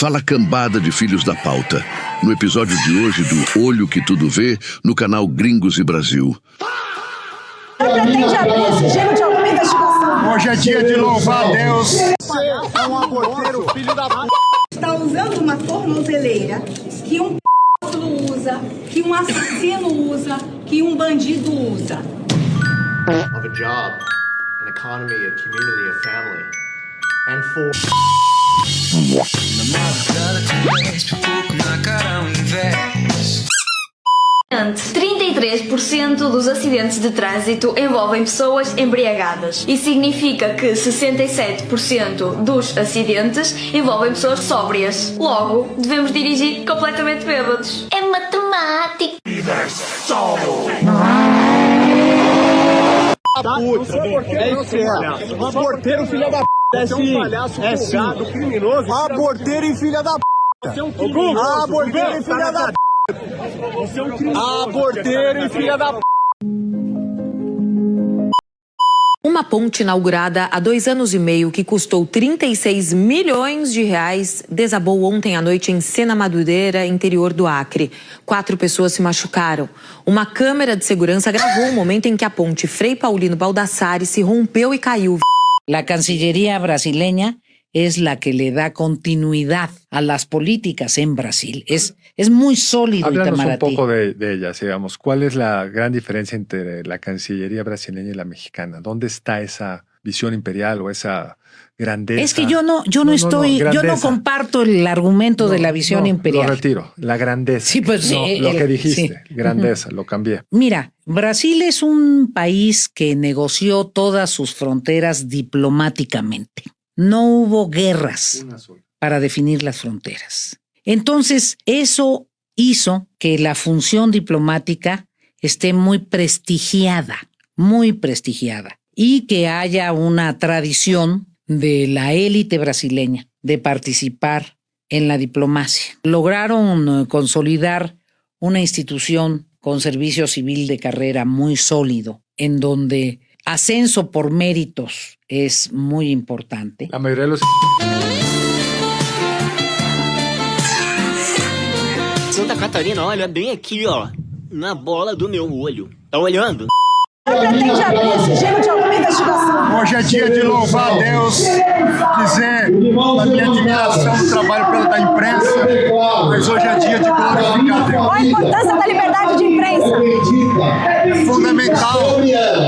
Fala cambada de filhos da pauta. No episódio de hoje do Olho que Tudo Vê, no canal Gringos e Brasil. Pretende abrir esse gênero de alguma investigação? Hoje é dia de louvar a Deus. Você é um aborteiro, filho da p***. Está usando uma tornozeleira que um p*** usa, que um assassino usa, que um bandido usa. Of a job, an economy, a community, a family. And for 33% dos acidentes de trânsito envolvem pessoas embriagadas. Isso significa que 67% dos acidentes envolvem pessoas sóbrias. Logo, devemos dirigir completamente bêbados. É matemática. É isso, um aborteiro, filho da p***. Você é um palhaço folgado, criminoso. Aborteiro e filha da p***. Você é um criminoso. Aborteiro e filha da p***. Você é um criminoso. Aborteiro e filha da p***. Uma ponte inaugurada há 2 anos e meio, que custou 36 milhões de reais, desabou ontem à noite em Sena Madureira, interior do Acre. 4 pessoas se machucaram. Uma câmera de segurança gravou o momento em que a ponte Frei Paulino Baldassarre se rompeu e caiu. La Cancillería brasileña es la que le da continuidad a las políticas en Brasil. Es muy sólido. Háblanos Itamaraty. un poco de ellas, digamos. ¿Cuál es la gran diferencia entre la Cancillería brasileña y la mexicana? ¿Dónde está esa visión imperial o esa grandeza? Es que yo no comparto el argumento de la visión imperial. Lo retiro, la grandeza. Sí, pues no, sí, lo que dijiste, sí. Grandeza, lo cambié. Mira, Brasil es un país que negoció todas sus fronteras diplomáticamente. No hubo guerras para definir las fronteras. Entonces, eso hizo que la función diplomática esté muy prestigiada, y que haya una tradición de la élite brasileña de participar en la diplomacia. Lograron consolidar una institución con servicio civil de carrera muy sólido, en donde ascenso por méritos es muy importante. La mayoría de los... Santa Catarina, olha bem aqui, ó, na bola do meu olho. Tá olhando? Pretende abrir esse gênero de alguma investigação? Hoje é dia de louvar a Deus, dizer a minha admiração do trabalho da imprensa, mas hoje é dia de glorificar a Deus. Qual a importância da liberdade de imprensa? É fundamental.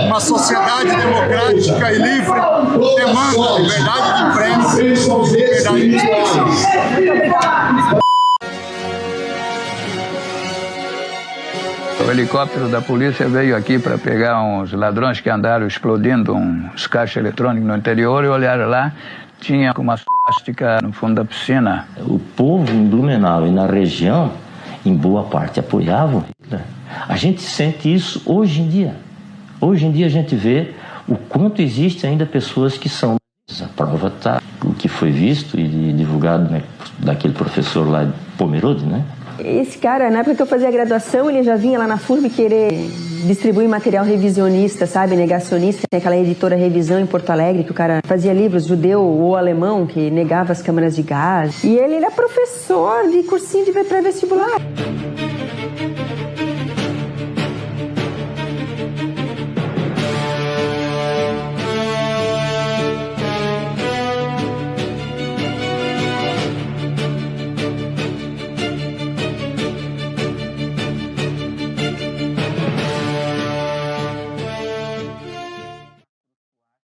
Uma sociedade democrática e livre demanda liberdade de imprensa e liberdade de expressão. Muito obrigada. O helicóptero da polícia veio aqui para pegar uns ladrões que andaram explodindo uns caixas eletrônicos no interior e olharam lá, tinha uma suástica no fundo da piscina. O povo em Blumenau e na região, em boa parte, apoiava o Hitler. A gente sente isso hoje em dia. Hoje em dia a gente vê o quanto existe ainda pessoas que são. A prova está, o que foi visto e divulgado, né, daquele professor lá de Pomerode, né? Esse cara, na época que eu fazia graduação, ele já vinha lá na FURB querer distribuir material revisionista, sabe, negacionista. Tem aquela editora Revisão em Porto Alegre, que o cara fazia livros judeu ou alemão, que negava as câmaras de gás. E ele era professor de cursinho de pré-vestibular.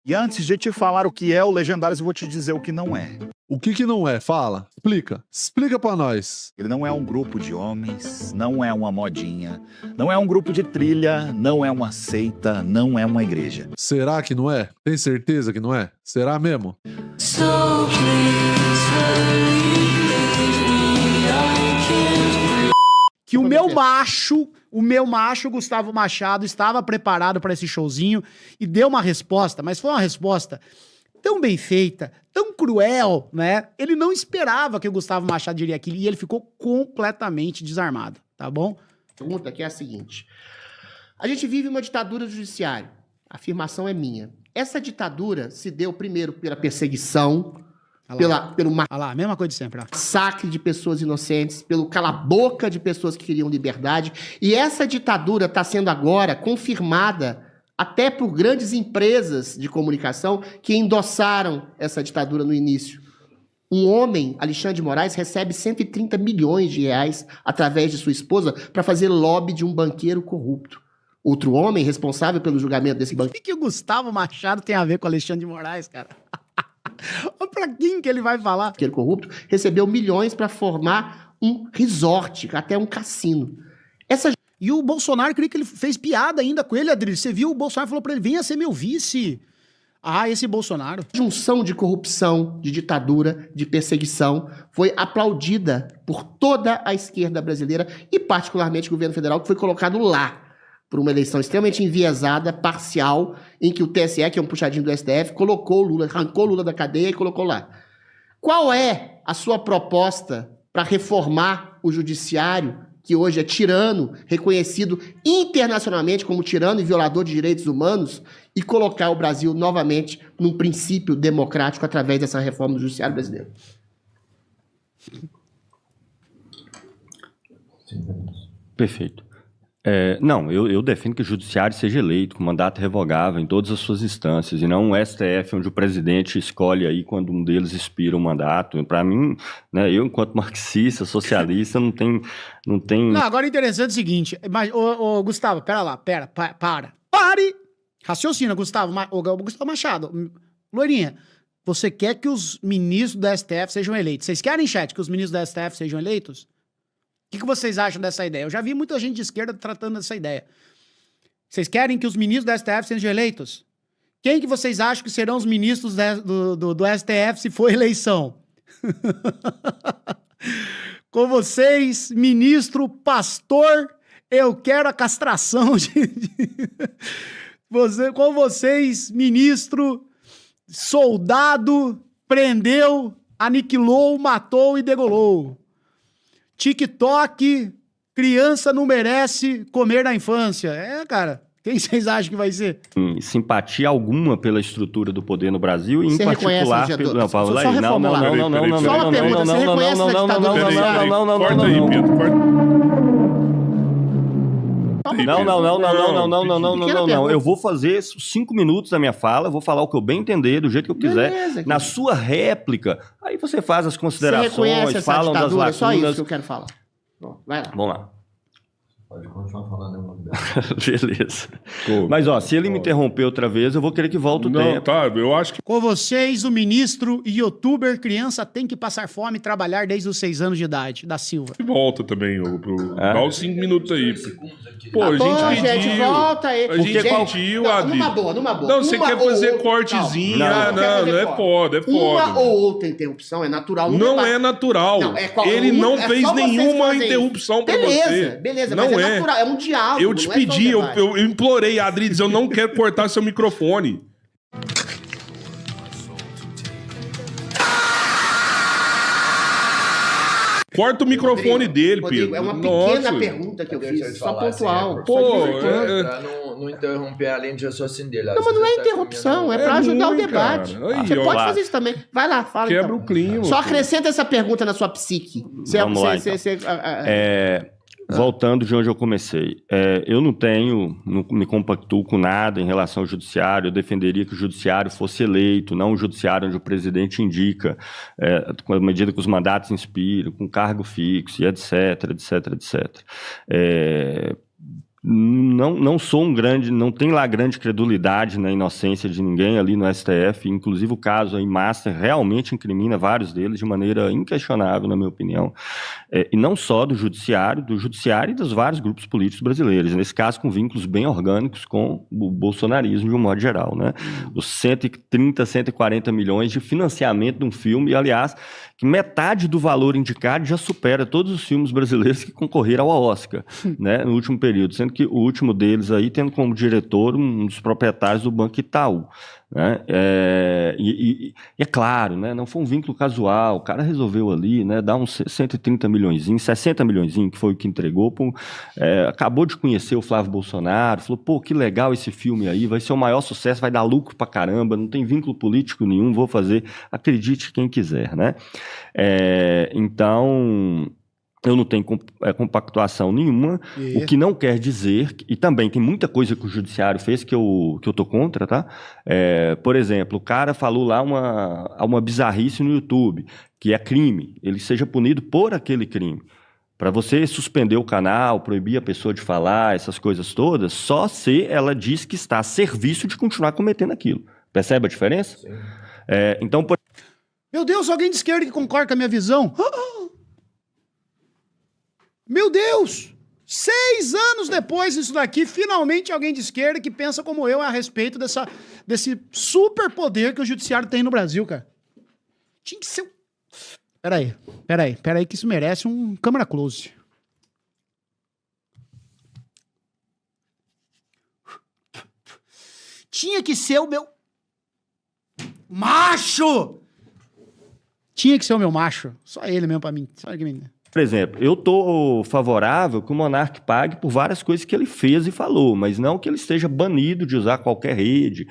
E antes de te falar o que é o Legendários, eu vou te dizer o que não é. O que não é? Fala. Explica. Explica pra nós. Ele não é um grupo de homens, não é uma modinha, não é um grupo de trilha, não é uma seita, não é uma igreja. Será que não é? Tem certeza que não é? Será mesmo? Que o meu macho, Gustavo Machado, estava preparado para esse showzinho e deu uma resposta, mas foi uma resposta tão bem feita, tão cruel, né? Ele não esperava que o Gustavo Machado diria aquilo e ele ficou completamente desarmado, tá bom? A pergunta aqui é a seguinte: a gente vive uma ditadura judiciária, a afirmação é minha. Essa ditadura se deu primeiro pela perseguição, pelo Olha lá, a mesma coisa de sempre. Ó. massacre de pessoas inocentes, pelo cala-boca de pessoas que queriam liberdade. E essa ditadura está sendo agora confirmada até por grandes empresas de comunicação que endossaram essa ditadura no início. Um homem, Alexandre de Moraes, recebe 130 milhões de reais através de sua esposa para fazer lobby de um banqueiro corrupto. Outro homem responsável pelo julgamento desse banqueiro... O que o Gustavo Machado tem a ver com Alexandre de Moraes, cara? Pra quem que ele vai falar? Banqueiro corrupto recebeu milhões para formar um resort, até um cassino. E o Bolsonaro, creio que ele fez piada ainda com ele, Adri. Você viu? O Bolsonaro falou pra ele, venha ser meu vice. Ah, esse Bolsonaro. A junção de corrupção, de ditadura, de perseguição foi aplaudida por toda a esquerda brasileira e particularmente o governo federal, que foi colocado lá por uma eleição extremamente enviesada, parcial, em que o TSE, que é um puxadinho do STF, colocou o Lula, arrancou o Lula da cadeia e colocou lá. Qual é a sua proposta para reformar o judiciário, que hoje é tirano, reconhecido internacionalmente como tirano e violador de direitos humanos, e colocar o Brasil novamente num princípio democrático através dessa reforma do judiciário brasileiro? Perfeito. Não, eu defendo que o judiciário seja eleito com mandato revogável em todas as suas instâncias, e não um STF onde o presidente escolhe aí quando um deles expira o mandato. Para mim, né, eu enquanto marxista, socialista, não tem... Não, agora é interessante o seguinte, mas, Gustavo, pare, raciocina, Gustavo Machado, Loirinha, você quer que os ministros do STF sejam eleitos? Vocês querem, chat, que os ministros do STF sejam eleitos? O que vocês acham dessa ideia? Eu já vi muita gente de esquerda tratando dessa ideia. Vocês querem que os ministros do STF sejam eleitos? Quem que vocês acham que serão os ministros do STF se for eleição? Com vocês, ministro, pastor, eu quero a castração com vocês, ministro, soldado, prendeu, aniquilou, matou e degolou. TikTok, criança não merece comer na infância. Cara, quem vocês acham que vai ser? Simpatia alguma pela estrutura do poder no Brasil, e em Você particular reconhece, pelo... Não, Paulo, só reformular. Só uma pergunta, você reconhece a ditadura do judiciário? Corta aí, Pedro, Não. Eu vou fazer 5 minutos da minha fala, eu vou falar o que eu bem entender, do jeito que eu quiser. Beleza, na sua réplica, aí você faz as considerações, você reconhece essa falam das ditadura, lacunas. só isso que eu quero falar. Bom, vai lá. Vamos lá. Pode continuar falando em nome dela. Beleza. Mas, se ele me interromper outra vez, eu vou querer que volte o tempo. Tá, eu acho que... Com vocês, o ministro e youtuber criança tem que passar fome e trabalhar desde os 6 anos de idade, da Silva. Volta também, dá os 5 minutos aí. Pô, a gente pediu. Gente, volta aí. A gente pediu, Adri. Numa boa. Não, você quer fazer cortezinho. Não, é foda. Uma ou outra interrupção é natural. Não é natural. Ele não fez nenhuma interrupção pra você. Beleza, mas é natural, é um diálogo. Eu te pedi, eu implorei, Adri, eu não quero cortar seu microfone. Corta o microfone dele, Rodrigo, Pedro. é uma pequena pergunta que eu fiz, só pontual. Pra não interromper a linha de raciocínio dele. Não, mas não é interrupção, é pra ajudar o debate. Você pode fazer isso também. Vai lá, fala. Quebra o clima. Só acrescenta essa pergunta na sua psique. Vamos lá, então. Voltando de onde eu comecei, eu não me compactuo com nada em relação ao judiciário. Eu defenderia que o judiciário fosse eleito, não um judiciário onde o presidente indica, com a medida que os mandatos inspiram, com cargo fixo, e etc. Não sou não tem lá grande credulidade na inocência de ninguém ali no STF, inclusive o caso aí Master realmente incrimina vários deles de maneira inquestionável, na minha opinião, e não só do judiciário e dos vários grupos políticos brasileiros, nesse caso com vínculos bem orgânicos com o bolsonarismo de um modo geral, né? Os 130, 140 milhões de financiamento de um filme, aliás, que metade do valor indicado já supera todos os filmes brasileiros que concorreram ao Oscar, né, no último período, sendo que o último deles aí tendo como diretor um dos proprietários do Banco Itaú. Né? E é claro, né? Não foi um vínculo casual, o cara resolveu ali, né, dar uns 130 milhões, 60 milhões, que foi o que entregou, acabou de conhecer o Flávio Bolsonaro, falou, pô, que legal esse filme aí, vai ser o maior sucesso, vai dar lucro pra caramba, não tem vínculo político nenhum, vou fazer, acredite quem quiser, né? Então... Eu não tenho compactuação nenhuma, o que não quer dizer, e também tem muita coisa que o judiciário fez que eu tô contra, tá? Por exemplo, o cara falou lá uma bizarrice no YouTube, que é crime, ele seja punido por aquele crime. Para você suspender o canal, proibir a pessoa de falar, essas coisas todas, só se ela diz que está a serviço de continuar cometendo aquilo. Percebe a diferença? Sim. Então, Meu Deus, alguém de esquerda que concorda com a minha visão? Meu Deus! 6 anos depois disso daqui, finalmente alguém de esquerda que pensa como eu a respeito desse superpoder que o judiciário tem no Brasil, cara. Tinha que ser... Peraí, que isso merece um câmera close. Tinha que ser o meu... macho! Tinha que ser o meu macho. Só ele mesmo pra mim. Só ele que me... Por exemplo, eu estou favorável que o Monark pague por várias coisas que ele fez e falou, mas não que ele esteja banido de usar qualquer rede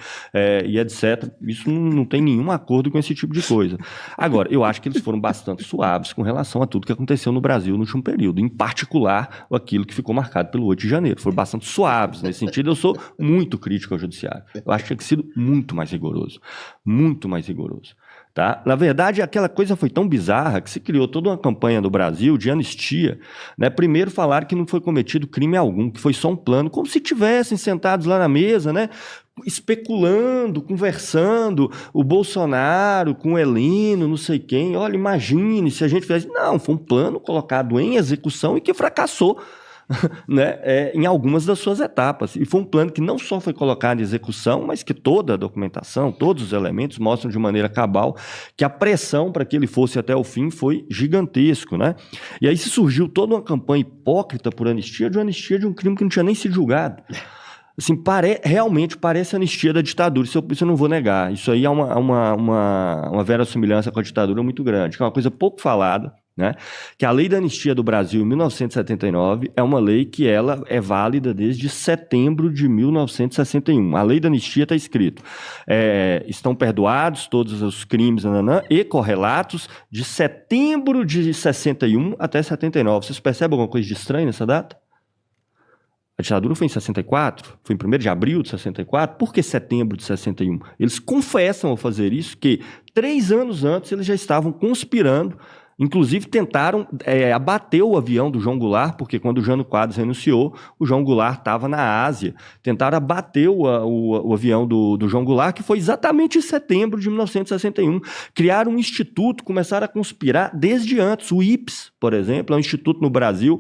e etc. Isso não tem nenhum acordo com esse tipo de coisa. Agora, eu acho que eles foram bastante suaves com relação a tudo que aconteceu no Brasil no último período, em particular aquilo que ficou marcado pelo 8 de janeiro. Foram bastante suaves. Nesse sentido, eu sou muito crítico ao judiciário. Eu acho que tinha que sido muito mais rigoroso. Muito mais rigoroso. Tá? Na verdade, aquela coisa foi tão bizarra que se criou toda uma campanha no Brasil de anistia. Né? Primeiro falaram que não foi cometido crime algum, que foi só um plano, como se tivessem sentados lá na mesa, né? Especulando, conversando, o Bolsonaro com o Heleno, não sei quem. Olha, imagine se a gente fizesse... Não, foi um plano colocado em execução e que fracassou. Né, em algumas das suas etapas. E foi um plano que não só foi colocado em execução, mas que toda a documentação, todos os elementos mostram de maneira cabal que a pressão para que ele fosse até o fim foi gigantesco. Né? E aí se surgiu toda uma campanha hipócrita por anistia de um crime que não tinha nem sido julgado. Assim, realmente parece a anistia da ditadura, isso eu não vou negar. Isso aí é uma verossimilhança com a ditadura muito grande, que é uma coisa pouco falada. Né? Que a lei da anistia do Brasil, em 1979, é uma lei que ela é válida desde setembro de 1961. A lei da anistia está escrito, estão perdoados todos os crimes e correlatos de setembro de 61 até 79. Vocês percebem alguma coisa de estranho nessa data? A ditadura foi em 64, foi em 1º de abril de 64, por que setembro de 61? Eles confessam ao fazer isso que 3 anos antes eles já estavam conspirando. Inclusive tentaram abater o avião do João Goulart, porque quando o Jânio Quadros renunciou, o João Goulart estava na Ásia. Tentaram abater o avião do João Goulart, que foi exatamente em setembro de 1961. Criaram um instituto, começaram a conspirar desde antes. O IPES, por exemplo, é um instituto no Brasil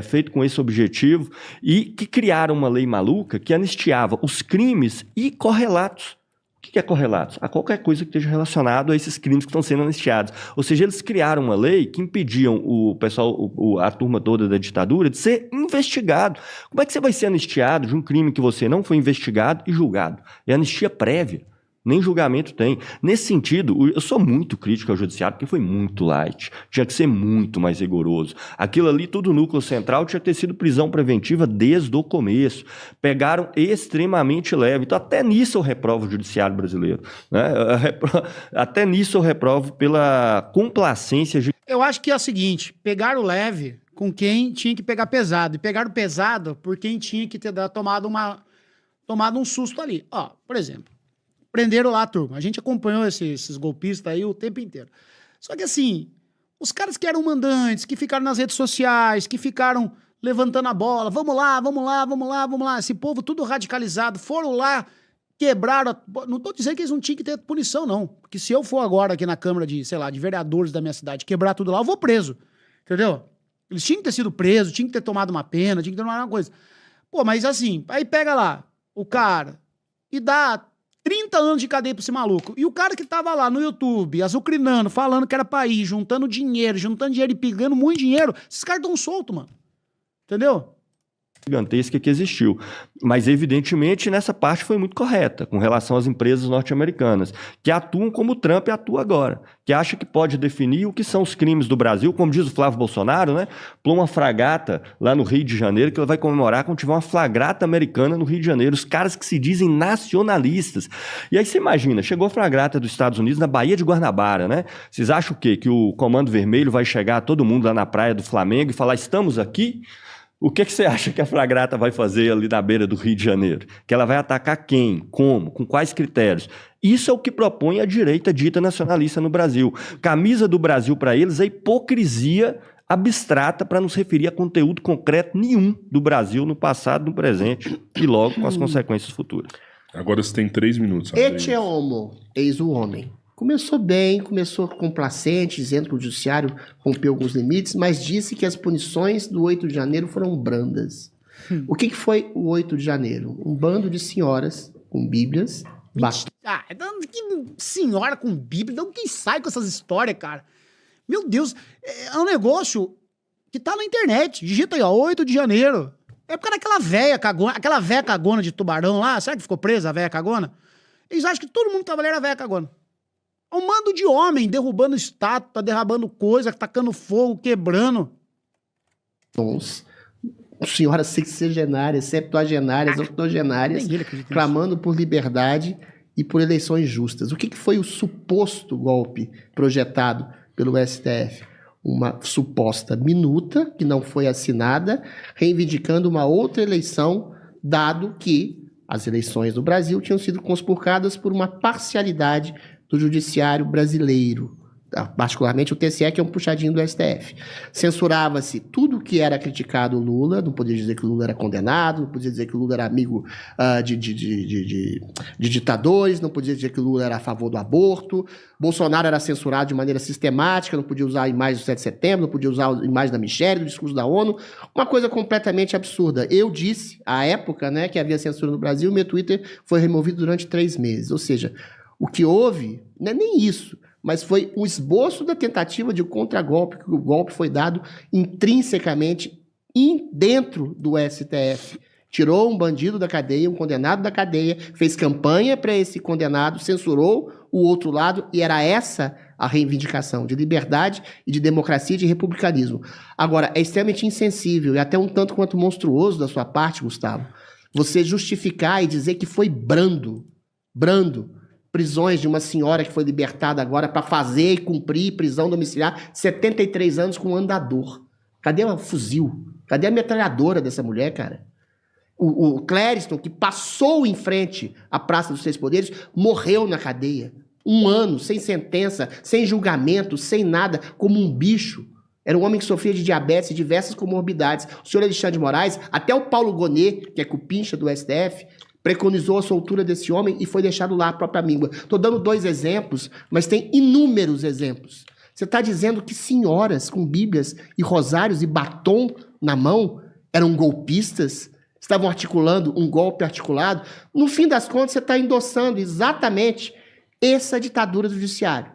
feito com esse objetivo, e que criaram uma lei maluca que anistiava os crimes e correlatos. O que é correlatos? A qualquer coisa que esteja relacionado a esses crimes que estão sendo anistiados. Ou seja, eles criaram uma lei que impediam o pessoal, a turma toda da ditadura, de ser investigado. Como é que você vai ser anistiado de um crime que você não foi investigado e julgado? É anistia prévia. Nem julgamento tem. Nesse sentido, eu sou muito crítico ao judiciário, porque foi muito light. Tinha que ser muito mais rigoroso. Aquilo ali, tudo núcleo central, tinha que ter sido prisão preventiva desde o começo. Pegaram extremamente leve. Então, até nisso eu reprovo o judiciário brasileiro. Né? Até nisso eu reprovo pela complacência. Eu acho que é o seguinte, pegaram leve com quem tinha que pegar pesado. E pegaram pesado por quem tinha que ter tomado um susto ali. Ó, por exemplo, prenderam lá a turma. A gente acompanhou esses golpistas aí o tempo inteiro. Só que assim, os caras que eram mandantes, que ficaram nas redes sociais, que ficaram levantando a bola, vamos lá, esse povo tudo radicalizado, foram lá, quebraram, não tô dizendo que eles não tinham que ter punição não, porque se eu for agora aqui na Câmara de vereadores da minha cidade, quebrar tudo lá, eu vou preso, entendeu? Eles tinham que ter sido presos, tinham que ter tomado uma pena, tinham que ter tomado uma coisa. Pô, mas assim, aí pega lá o cara e dá 30 anos de cadeia pra esse maluco. E o cara que tava lá no YouTube, azucrinando, falando que era país, juntando dinheiro e pegando muito dinheiro, esses caras tão soltos, mano. Entendeu? gigantesca que existiu. Mas, evidentemente, nessa parte foi muito correta, com relação às empresas norte-americanas, que atuam como o Trump atua agora, que acha que pode definir o que são os crimes do Brasil, como diz o Flávio Bolsonaro, né? Pluma uma fragata lá no Rio de Janeiro, que ela vai comemorar quando tiver uma flagrata americana no Rio de Janeiro, os caras que se dizem nacionalistas. E aí você imagina, chegou a flagrata dos Estados Unidos na Baía de Guanabara, né? Vocês acham o quê? Que o Comando Vermelho vai chegar todo mundo lá na praia do Flamengo e falar, estamos aqui? O que você acha que a flagrata vai fazer ali na beira do Rio de Janeiro? Que ela vai atacar quem? Como? Com quais critérios? Isso é o que propõe a direita dita nacionalista no Brasil. Camisa do Brasil para eles é hipocrisia abstrata para não se referir a conteúdo concreto nenhum do Brasil no passado, no presente e logo com as consequências futuras. Agora você tem 3 minutos. Ete é homo, eis o homem. Começou bem, começou complacente, dizendo que o judiciário rompeu alguns limites, mas disse que as punições do 8 de janeiro foram brandas. O que foi o 8 de janeiro? Um bando de senhoras com bíblias. Que senhora com bíblia, de onde sai com essas histórias, cara? Meu Deus, é um negócio que tá na internet. Digita aí, ó, 8 de janeiro. É por causa daquela véia cagona, aquela véia cagona de Tubarão lá, será que ficou presa a véia cagona? Eles acham que todo mundo tava ali era véia cagona. Um mando de homem derrubando estátua, derrubando coisa, tacando fogo, quebrando. Senhoras sexagenárias, septuagenárias, octogenárias, clamando por liberdade e por eleições justas. O que foi o suposto golpe projetado pelo STF? Uma suposta minuta que não foi assinada, reivindicando uma outra eleição, dado que as eleições do Brasil tinham sido conspurcadas por uma parcialidade do judiciário brasileiro, particularmente o TSE, que é um puxadinho do STF. Censurava-se tudo que era criticado o Lula, não podia dizer que o Lula era condenado, não podia dizer que o Lula era amigo de ditadores, não podia dizer que o Lula era a favor do aborto. Bolsonaro era censurado de maneira sistemática, não podia usar a imagem do 7 de setembro, não podia usar a imagem da Michelle, do discurso da ONU, uma coisa completamente absurda. Eu disse, à época, né, que havia censura no Brasil, meu Twitter foi removido durante 3 meses, ou seja, o que houve, não é nem isso, mas foi o esboço da tentativa de contragolpe, que o golpe foi dado intrinsecamente dentro do STF. Tirou um bandido da cadeia, um condenado da cadeia, fez campanha para esse condenado, censurou o outro lado, e era essa a reivindicação de liberdade e de democracia e de republicanismo. Agora, é extremamente insensível e até um tanto quanto monstruoso da sua parte, Gustavo, você justificar e dizer que foi brando, prisões de uma senhora que foi libertada agora para fazer e cumprir prisão domiciliar, 73 anos com um andador. Cadê o fuzil? Cadê a metralhadora dessa mulher, cara? O Clériston, que passou em frente à Praça dos Três Poderes, morreu na cadeia. 1 ano, sem sentença, sem julgamento, sem nada, como um bicho. Era um homem que sofria de diabetes e diversas comorbidades. O senhor Alexandre de Moraes, até o Paulo Gonet, que é cupincha do STF, preconizou a soltura desse homem e foi deixado lá a própria míngua. Estou dando 2 exemplos, mas tem inúmeros exemplos. Você está dizendo que senhoras com bíblias e rosários e batom na mão eram golpistas? Estavam articulando um golpe articulado? No fim das contas, você está endossando exatamente essa ditadura do judiciário.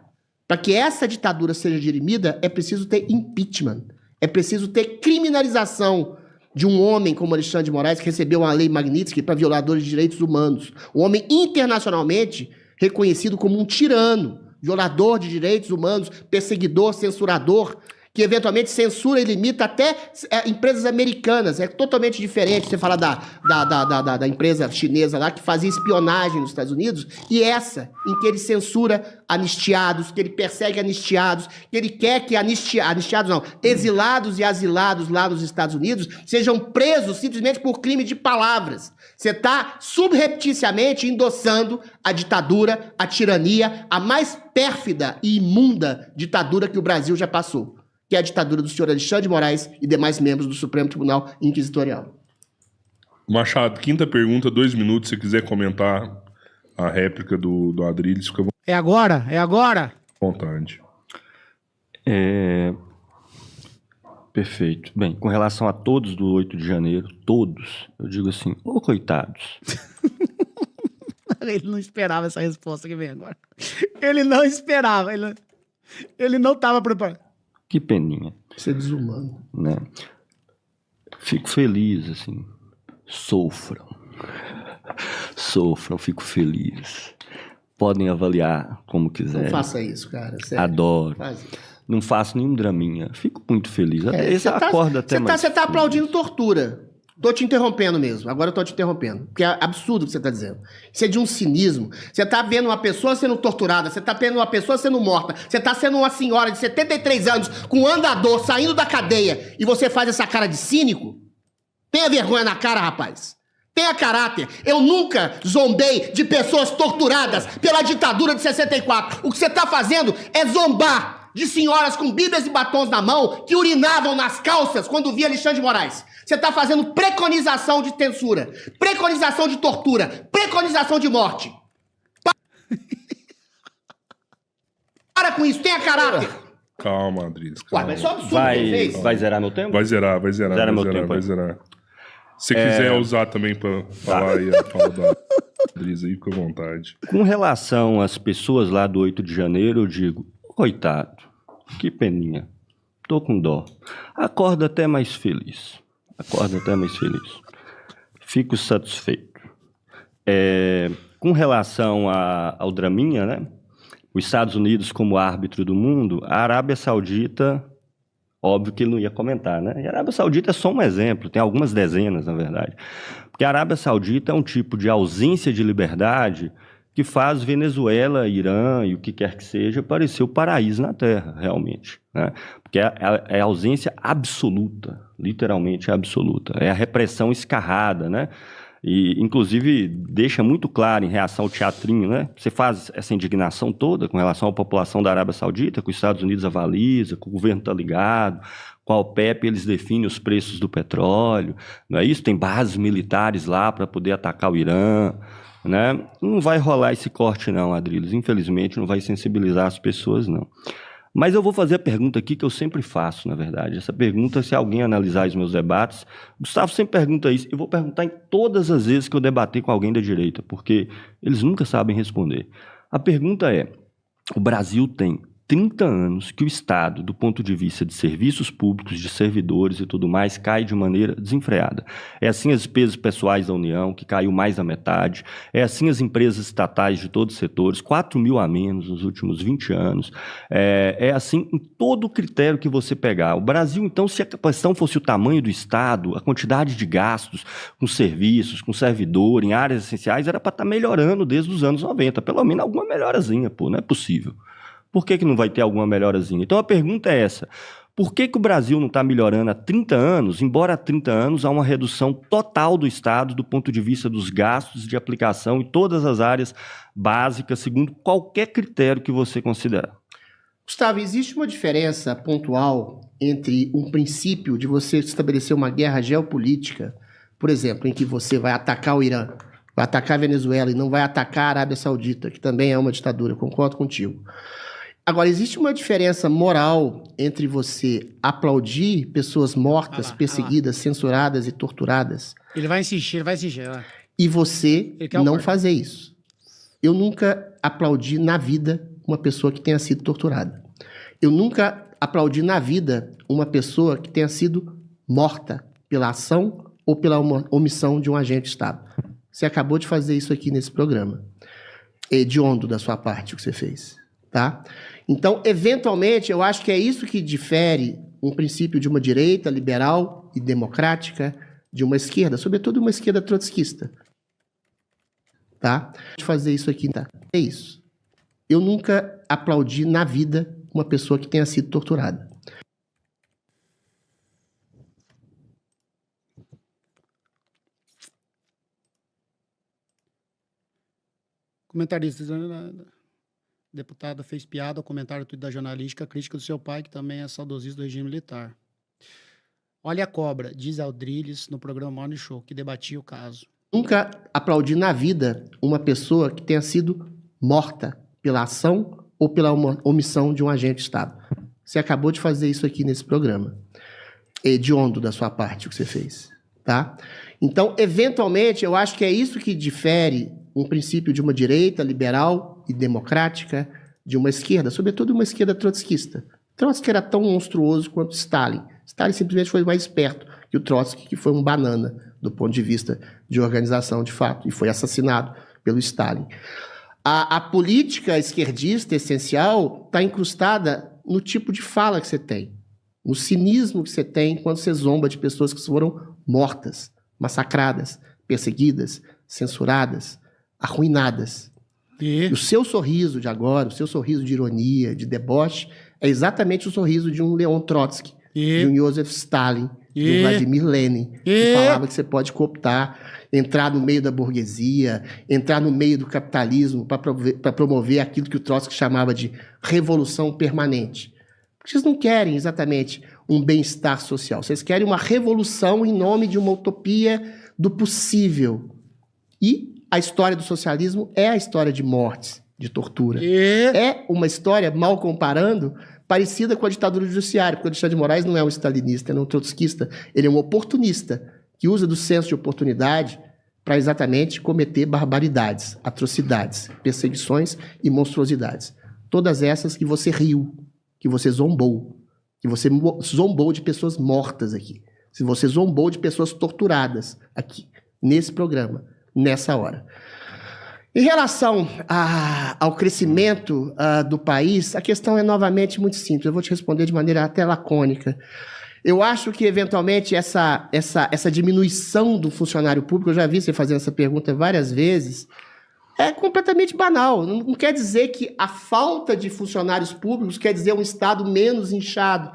Para que essa ditadura seja dirimida, é preciso ter impeachment. É preciso ter criminalização de um homem como Alexandre de Moraes, que recebeu uma lei Magnitsky para violadores de direitos humanos. Um homem internacionalmente reconhecido como um tirano, violador de direitos humanos, perseguidor, censurador, que eventualmente censura e limita até empresas americanas. É totalmente diferente você falar da empresa chinesa lá que fazia espionagem nos Estados Unidos, e essa, em que ele censura anistiados, que ele persegue anistiados, que ele quer que exilados e asilados lá nos Estados Unidos sejam presos simplesmente por crime de palavras. Você está subrepticiamente endossando a ditadura, a tirania, a mais pérfida e imunda ditadura que o Brasil já passou, que é a ditadura do senhor Alexandre de Moraes e demais membros do Supremo Tribunal Inquisitorial. Machado, 5ª pergunta, 2 minutos, se quiser comentar a réplica do Adrilles, fica É agora? É agora? à vontade. Perfeito. Bem, com relação a todos do 8 de janeiro, todos, eu digo assim, ô coitados. Ele não esperava essa resposta que vem agora. Ele não esperava, ele não estava preparado. Que peninha. Isso é desumano. Né? Fico feliz, assim. Sofram. Sofram, fico feliz. Podem avaliar como quiserem. Não faça isso, cara. Sério. Adoro. Faz isso. Não faço nenhum draminha. Fico muito feliz. Esse acorda até mais. Você tá aplaudindo tortura. Tô te interrompendo mesmo. Agora eu tô te interrompendo. Porque é absurdo o que você tá dizendo. Isso é de um cinismo. Você tá vendo uma pessoa sendo torturada, você tá vendo uma pessoa sendo morta, você tá sendo uma senhora de 73 anos com um andador saindo da cadeia e você faz essa cara de cínico? Tenha vergonha na cara, rapaz. Tenha caráter. Eu nunca zombei de pessoas torturadas pela ditadura de 64. O que você tá fazendo é zombar de senhoras com bíblias e batons na mão que urinavam nas calças quando via Alexandre de Moraes. Você tá fazendo preconização de censura, preconização de tortura, preconização de morte. Para com isso, tenha caráter. Calma, Adriles. Ué, mas isso é um absurdo que ele fez. Vai zerar meu tempo? Vai zerar. Zera meu tempo Vai aí. zerar. Se quiser usar também pra falar aí a fala da Adriles aí, fica à vontade. Com relação às pessoas lá do 8 de janeiro, eu digo, coitado, que peninha. Tô com dó. Acorda até mais feliz. Fico satisfeito. Com relação ao draminha, né? Os Estados Unidos como árbitro do mundo, a Arábia Saudita, óbvio que ele não ia comentar, né? E a Arábia Saudita é só um exemplo, tem algumas dezenas, na verdade. Porque a Arábia Saudita é um tipo de ausência de liberdade que faz Venezuela, Irã e o que quer que seja parecer o paraíso na Terra, realmente, né? Porque é a ausência absoluta, literalmente absoluta. É a repressão escarrada, né? E, inclusive, deixa muito claro em reação ao teatrinho, né? Você faz essa indignação toda com relação à população da Arábia Saudita, que os Estados Unidos avaliza, que o governo está ligado, com a OPEP eles definem os preços do petróleo, não é isso? Tem bases militares lá para poder atacar o Irã, né? Não vai rolar esse corte não, Adriles. Infelizmente, não vai sensibilizar as pessoas, não. Mas eu vou fazer a pergunta aqui que eu sempre faço, na verdade. Essa pergunta, se alguém analisar os meus debates, Gustavo sempre pergunta isso. Eu vou perguntar em todas as vezes que eu debater com alguém da direita, porque eles nunca sabem responder. A pergunta é, o Brasil tem 30 anos que o Estado, do ponto de vista de serviços públicos, de servidores e tudo mais, cai de maneira desenfreada. É assim as despesas pessoais da União, que caiu mais da metade. É assim as empresas estatais de todos os setores, 4 mil a menos nos últimos 20 anos. É assim em todo o critério que você pegar. O Brasil, então, se a questão fosse o tamanho do Estado, a quantidade de gastos com serviços, com servidor, em áreas essenciais, era para estar melhorando desde os anos 90. Pelo menos alguma melhorazinha, pô, não é possível. Por que não vai ter alguma melhorazinha? Então a pergunta é essa. Por que o Brasil não está melhorando há 30 anos, embora há 30 anos há uma redução total do Estado do ponto de vista dos gastos de aplicação em todas as áreas básicas, segundo qualquer critério que você considerar? Gustavo, existe uma diferença pontual entre um princípio de você estabelecer uma guerra geopolítica, por exemplo, em que você vai atacar o Irã, vai atacar a Venezuela e não vai atacar a Arábia Saudita, que também é uma ditadura, eu concordo contigo. Agora, existe uma diferença moral entre você aplaudir pessoas mortas, perseguidas, censuradas e torturadas. Ele vai insistir. E você não fazer isso. Eu nunca aplaudi na vida uma pessoa que tenha sido torturada. Eu nunca aplaudi na vida uma pessoa que tenha sido morta pela ação ou pela omissão de um agente de Estado. Você acabou de fazer isso aqui nesse programa. É hediondo da sua parte o que você fez, tá? Então, eventualmente, eu acho que é isso que difere um princípio de uma direita liberal e democrática de uma esquerda, sobretudo uma esquerda trotskista. Tá? De fazer isso aqui, tá? É isso. Eu nunca aplaudi na vida uma pessoa que tenha sido torturada. Comentaristas, deputada fez piada ao comentário da jornalística crítica do seu pai, que também é saudosista do regime militar. Olha a cobra, diz Adriles no programa Morning Show, que debatia o caso. Nunca aplaudi na vida uma pessoa que tenha sido morta pela ação ou pela omissão de um agente de Estado. Você acabou de fazer isso aqui nesse programa. É hediondo da sua parte o que você fez, tá? Então, eventualmente, eu acho que é isso que difere um princípio de uma direita liberal e democrática de uma esquerda, sobretudo uma esquerda trotskista. Trotsky era tão monstruoso quanto Stalin. Stalin simplesmente foi mais esperto que o Trotsky, que foi um banana do ponto de vista de organização, de fato, e foi assassinado pelo Stalin. A política esquerdista essencial está incrustada no tipo de fala que você tem, no cinismo que você tem quando você zomba de pessoas que foram mortas, massacradas, perseguidas, censuradas, arruinadas. E o seu sorriso de agora, o seu sorriso de ironia, de deboche, é exatamente o sorriso de um Leon Trotsky, de um Joseph Stalin, de um Vladimir Lenin, que falava que você pode cooptar, entrar no meio da burguesia, entrar no meio do capitalismo para promover aquilo que o Trotsky chamava de revolução permanente. Porque vocês não querem exatamente um bem-estar social, vocês querem uma revolução em nome de uma utopia do possível. E a história do socialismo é a história de mortes, de tortura. É uma história, mal comparando, parecida com a ditadura judiciária, porque o Alexandre de Moraes não é um stalinista, não é um trotskista, ele é um oportunista, que usa do senso de oportunidade para exatamente cometer barbaridades, atrocidades, perseguições e monstruosidades. Todas essas que você riu, que você zombou de pessoas mortas aqui, se você zombou de pessoas torturadas aqui, nesse programa, nessa hora. Em relação ao crescimento do país, a questão é novamente muito simples. Eu vou te responder de maneira até lacônica. Eu acho que, eventualmente, essa diminuição do funcionário público, eu já vi você fazendo essa pergunta várias vezes, é completamente banal. Não quer dizer que a falta de funcionários públicos quer dizer um Estado menos inchado.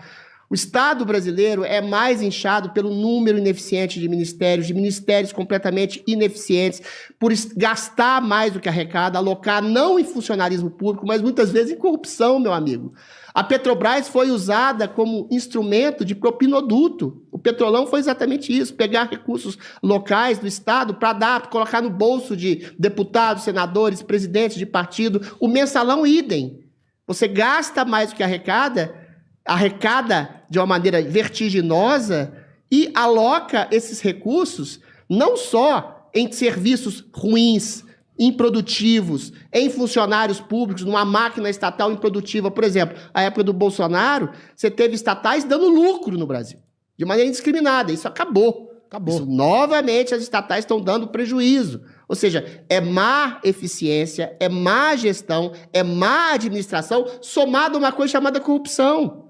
O Estado brasileiro é mais inchado pelo número ineficiente de ministérios completamente ineficientes, por gastar mais do que arrecada, alocar não em funcionarismo público, mas muitas vezes em corrupção, meu amigo. A Petrobras foi usada como instrumento de propinoduto. O Petrolão foi exatamente isso, pegar recursos locais do Estado para colocar no bolso de deputados, senadores, presidentes de partido. O mensalão idem. Você gasta mais do que arrecada de uma maneira vertiginosa e aloca esses recursos não só em serviços ruins, improdutivos, em funcionários públicos, numa máquina estatal improdutiva. Por exemplo, a época do Bolsonaro, você teve estatais dando lucro no Brasil, de maneira indiscriminada. Isso acabou. Isso, novamente, as estatais estão dando prejuízo. Ou seja, é má eficiência, é má gestão, é má administração, somado a uma coisa chamada corrupção.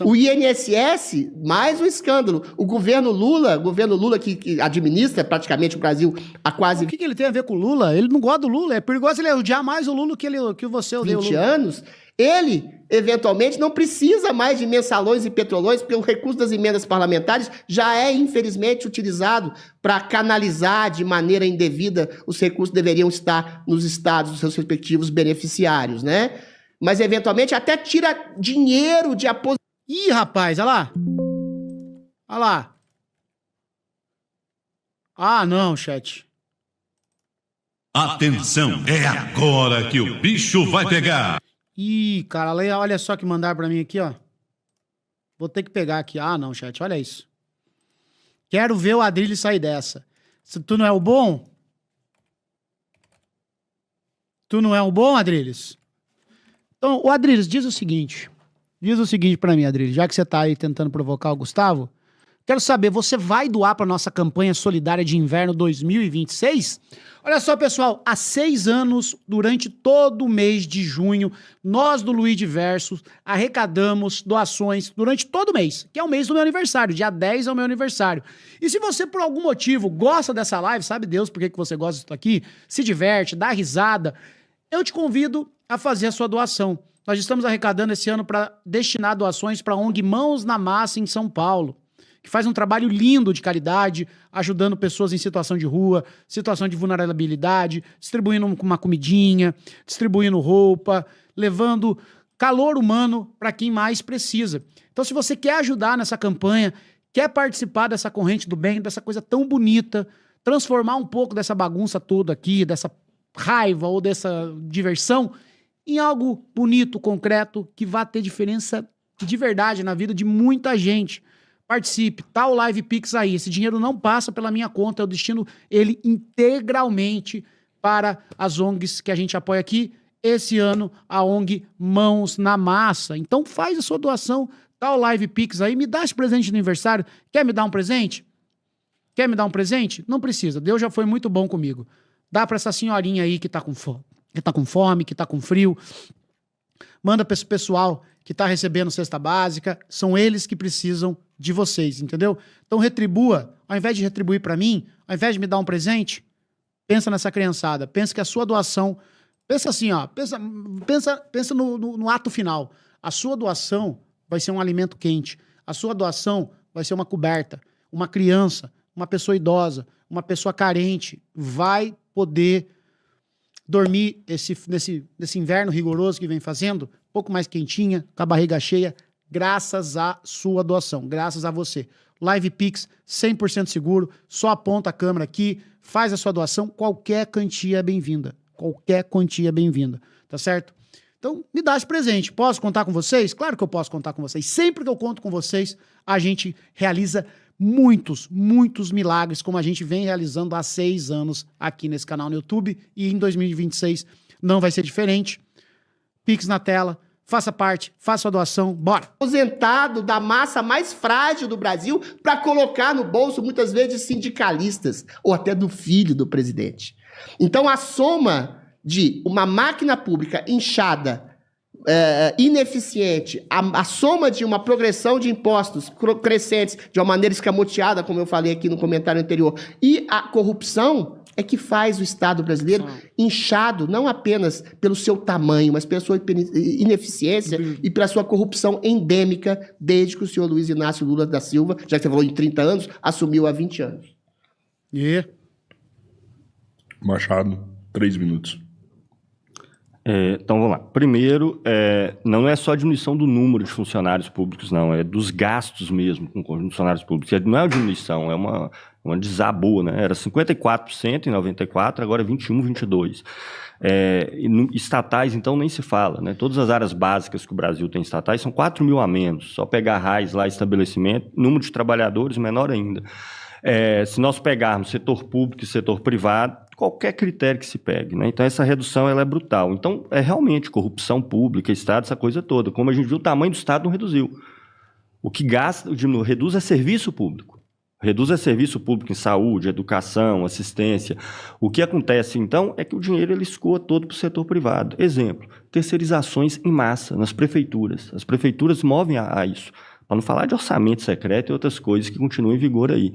O INSS, mais um escândalo. O governo Lula que administra praticamente o Brasil há quase... O que ele tem a ver com o Lula? Ele não gosta do Lula. É perigoso ele odiar mais o Lula que você odeia o Lula. 20 anos. Ele, eventualmente, não precisa mais de mensalões e petrolões, porque o recurso das emendas parlamentares já é, infelizmente, utilizado para canalizar de maneira indevida os recursos que deveriam estar nos estados, dos seus respectivos beneficiários, né? Mas, eventualmente, até tira dinheiro de aposentadoria. Ih, rapaz, olha lá. Olha lá. Ah, não, chat. Atenção, é agora que o bicho vai pegar. Ih, cara, olha só que mandaram pra mim aqui, ó. Vou ter que pegar aqui. Ah, não, chat, olha isso. Quero ver o Adrilles sair dessa. Se tu não é o bom? Tu não é o bom, Adrilles? Então, o Adrilles diz o seguinte pra mim, Adrilles, já que você tá aí tentando provocar o Gustavo, quero saber, você vai doar pra nossa campanha solidária de inverno 2026? Olha só, pessoal, há 6 anos, durante todo o mês de junho, nós do Luiz Diversos arrecadamos doações durante todo o mês, que é o mês do meu aniversário, dia 10 é o meu aniversário. E se você, por algum motivo, gosta dessa live, sabe Deus por que você gosta disso aqui, se diverte, dá risada, eu te convido a fazer a sua doação. Nós estamos arrecadando esse ano para destinar doações para a ONG Mãos na Massa em São Paulo, que faz um trabalho lindo de caridade, ajudando pessoas em situação de rua, situação de vulnerabilidade, distribuindo uma comidinha, distribuindo roupa, levando calor humano para quem mais precisa. Então, se você quer ajudar nessa campanha, quer participar dessa corrente do bem, dessa coisa tão bonita, transformar um pouco dessa bagunça toda aqui, dessa raiva ou dessa diversão, em algo bonito, concreto, que vá ter diferença de verdade na vida de muita gente. Participe, tá o Live Pix aí, esse dinheiro não passa pela minha conta, eu destino ele integralmente para as ONGs que a gente apoia aqui. Esse ano, a ONG Mãos na Massa. Então faz a sua doação, Tá o Live Pix aí, me dá esse presente de aniversário. Quer me dar um presente? Quer me dar um presente? Não precisa, Deus já foi muito bom comigo. Dá pra essa senhorinha aí que tá com fome, que tá com frio. Manda pra esse pessoal que tá recebendo cesta básica. São eles que precisam de vocês, entendeu? Então retribua. Ao invés de retribuir pra mim, ao invés de me dar um presente, pensa nessa criançada. Pensa que a sua doação... Pensa assim, ó. Pensa no ato final. A sua doação vai ser um alimento quente. A sua doação vai ser uma coberta. Uma criança, uma pessoa idosa, uma pessoa carente vai poder dormir nesse inverno rigoroso que vem fazendo, um pouco mais quentinha, com a barriga cheia, graças à sua doação, graças a você. Live Pix, 100% seguro, só aponta a câmera aqui, faz a sua doação, qualquer quantia é bem-vinda. Qualquer quantia é bem-vinda, tá certo? Então, me dá esse presente. Posso contar com vocês? Claro que eu posso contar com vocês. Sempre que eu conto com vocês, a gente realiza muitos milagres, como a gente vem realizando há 6 anos aqui nesse canal no YouTube. E em 2026 não vai ser diferente. Pix na tela. Faça parte, faça a doação, bora! Aposentado da massa mais frágil do Brasil para colocar no bolso, muitas vezes, sindicalistas ou até do filho do presidente. Então, a soma de uma máquina pública inchada, ineficiente, a soma de uma progressão de impostos crescentes de uma maneira escamoteada, como eu falei aqui no comentário anterior, e a corrupção é que faz o Estado brasileiro inchado, não apenas pelo seu tamanho, mas pela sua ineficiência e pela sua corrupção endêmica desde que o senhor Luiz Inácio Lula da Silva, já que você falou em 30 anos, assumiu há 20 anos. Machado, 3 minutos. Então, vamos lá. Primeiro, não é só a diminuição do número de funcionários públicos, não. É dos gastos mesmo com funcionários públicos. Não é uma diminuição, é uma desaboa, né? Era 54% em 94, agora é 21, 22. Estatais, então, nem se fala, né? Todas as áreas básicas que o Brasil tem estatais são 4 mil a menos. Só pegar RAIs lá, estabelecimento, número de trabalhadores menor ainda. Se nós pegarmos setor público e setor privado, qualquer critério que se pegue, né? Então, essa redução ela é brutal. Então, é realmente corrupção pública, Estado, essa coisa toda. Como a gente viu, o tamanho do Estado não reduziu. O que gasta, reduz é serviço público. Reduz é serviço público em saúde, educação, assistência. O que acontece, então, é que o dinheiro ele escoa todo para o setor privado. Exemplo, terceirizações em massa nas prefeituras. As prefeituras movem a isso. Para não falar de orçamento secreto e outras coisas que continuam em vigor aí.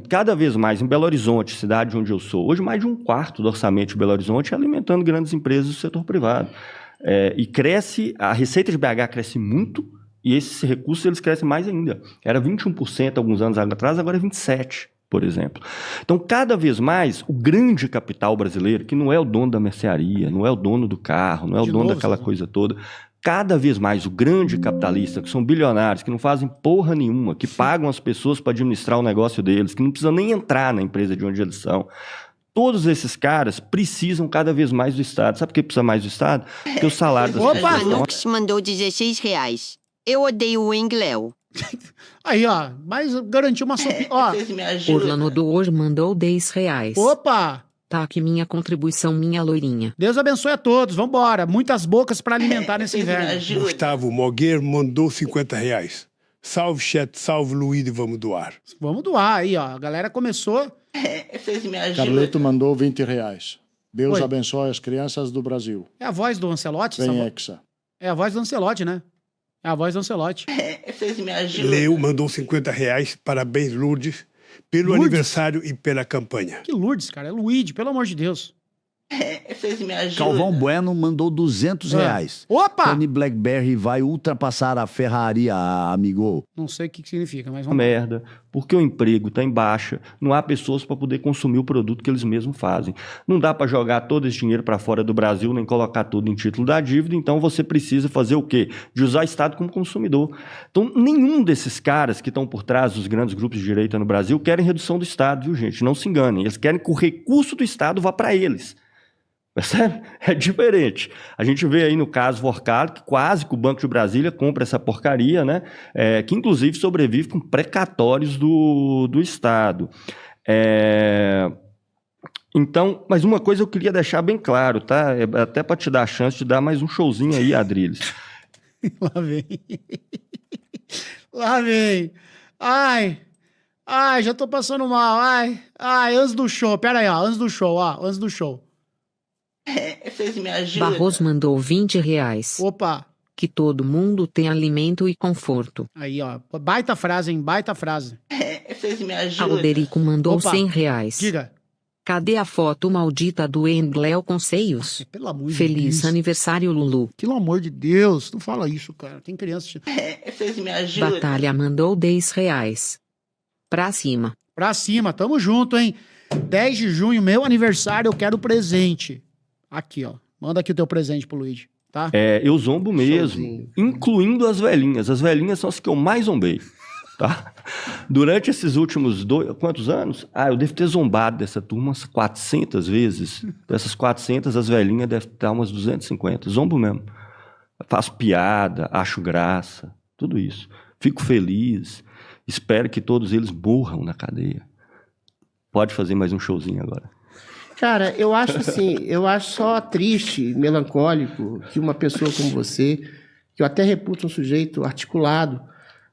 Cada vez mais, em Belo Horizonte, cidade onde eu sou, hoje mais de 1/4 do orçamento de Belo Horizonte é alimentando grandes empresas do setor privado. E cresce, a receita de BH cresce muito, e esses recursos eles crescem mais ainda. Era 21% alguns anos atrás, agora é 27%. Por exemplo. Então, cada vez mais, o grande capital brasileiro, que não é o dono da mercearia, não é o dono do carro, não é o dono daquela coisa toda, cada vez mais o grande capitalista, que são bilionários, que não fazem porra nenhuma, que pagam as pessoas para administrar o negócio deles, que não precisam nem entrar na empresa de onde eles são. Todos esses caras precisam cada vez mais do Estado. Sabe por que precisa mais do Estado? Porque o salário das pessoas... Manux mandou R$16. Eu odeio o Engléo. Aí, ó, mas garantiu uma sopinha. Orlando do hoje mandou R$10. Opa! Tá aqui minha contribuição, minha loirinha. Deus abençoe a todos, vambora. Muitas bocas para alimentar nesse inverno. Gustavo Moguer mandou R$50. Salve, chat, salve, Luiz, e vamos doar. Vamos doar aí, ó. A galera começou. Vocês me ajudam. Carleto mandou R$20. Deus abençoe as crianças do Brasil. É a voz do Ancelotti? Vem, Hexa. É a voz do Ancelotti, né? É a voz do Ancelotti. Vocês me ajudam. Leo mandou R$50. Parabéns, Lourdes, pelo aniversário e pela campanha. Que Lourdes, cara? É Luigi, pelo amor de Deus. Vocês me ajudam. Calvão Bueno mandou R$200. Opa! Tony Blackberry vai ultrapassar a Ferrari, amigo. Não sei o que significa, mas vamos... Merda, porque o emprego está em baixa, não há pessoas para poder consumir o produto que eles mesmos fazem. Não dá para jogar todo esse dinheiro para fora do Brasil, nem colocar tudo em título da dívida, então você precisa fazer o quê? De usar o Estado como consumidor. Então, nenhum desses caras que estão por trás dos grandes grupos de direita no Brasil querem redução do Estado, viu, gente? Não se enganem. Eles querem que o recurso do Estado vá para eles. Percebe? É diferente. A gente vê aí no caso Vorcado, que quase que o Banco de Brasília compra essa porcaria, né? Que inclusive sobrevive com precatórios do Estado. Então, mas uma coisa eu queria deixar bem claro, tá? Até para te dar a chance de dar mais um showzinho aí, Adriles. Lá vem. Lá vem. Ai, já tô passando mal. Ai, antes do show. Pera aí, ó. Antes do show. Vocês me ajudam. Barroso mandou 20 reais. Opa. Que todo mundo tem alimento e conforto. Aí, ó. Baita frase, hein? Baita frase. Vocês me ajudam. Alderico mandou Opa. 100 reais. Diga. Cadê a foto maldita do Endléo com seios? Pelo amor de Feliz Deus. aniversário, Lulu. Pelo amor de Deus, não fala isso, cara. Tem criança. Vocês me ajudam. Batalha mandou 10 reais. Pra cima. Pra cima, tamo junto, hein? 10 de junho, meu aniversário, eu quero presente. Aqui, ó. Manda aqui o teu presente pro Luigi, tá? Eu zombo mesmo, incluindo as velhinhas. As velhinhas são as que eu mais zombei, tá? Durante esses últimos quantos anos? Eu devo ter zombado dessa turma umas 400 vezes. Dessas 400, as velhinhas devem estar umas 250. Zombo mesmo. Faço piada, acho graça, tudo isso. Fico feliz. Espero que todos eles morram na cadeia. Pode fazer mais um showzinho agora. Cara, eu acho assim, eu acho só triste, melancólico, que uma pessoa como você, que eu até reputo um sujeito articulado,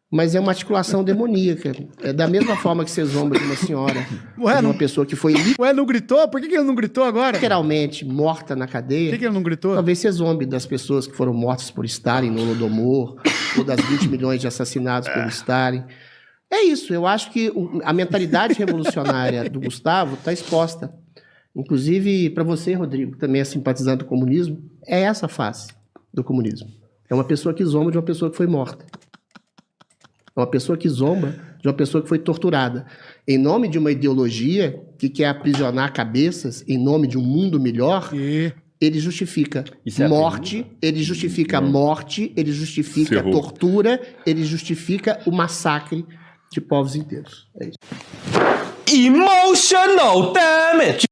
mas é uma articulação demoníaca. É da mesma forma que você zomba de uma senhora, de uma pessoa que foi não gritou? Por que ele não gritou agora? literalmente morta na cadeia. Por que ele não gritou? Talvez você zombe das pessoas que foram mortas por Stalin no Holodomor, ou das 20 milhões de assassinados pelo Stalin. É isso, eu acho que a mentalidade revolucionária do Gustavo está exposta. Inclusive, para você, Rodrigo, também é simpatizante do comunismo, é essa face do comunismo. É uma pessoa que zomba de uma pessoa que foi morta. É uma pessoa que zomba de uma pessoa que foi torturada. Em nome de uma ideologia que quer aprisionar cabeças, em nome de um mundo melhor, ele justifica morte, ele justifica morte, ele justifica tortura, ele justifica o massacre de povos inteiros. É isso. Emotional damage.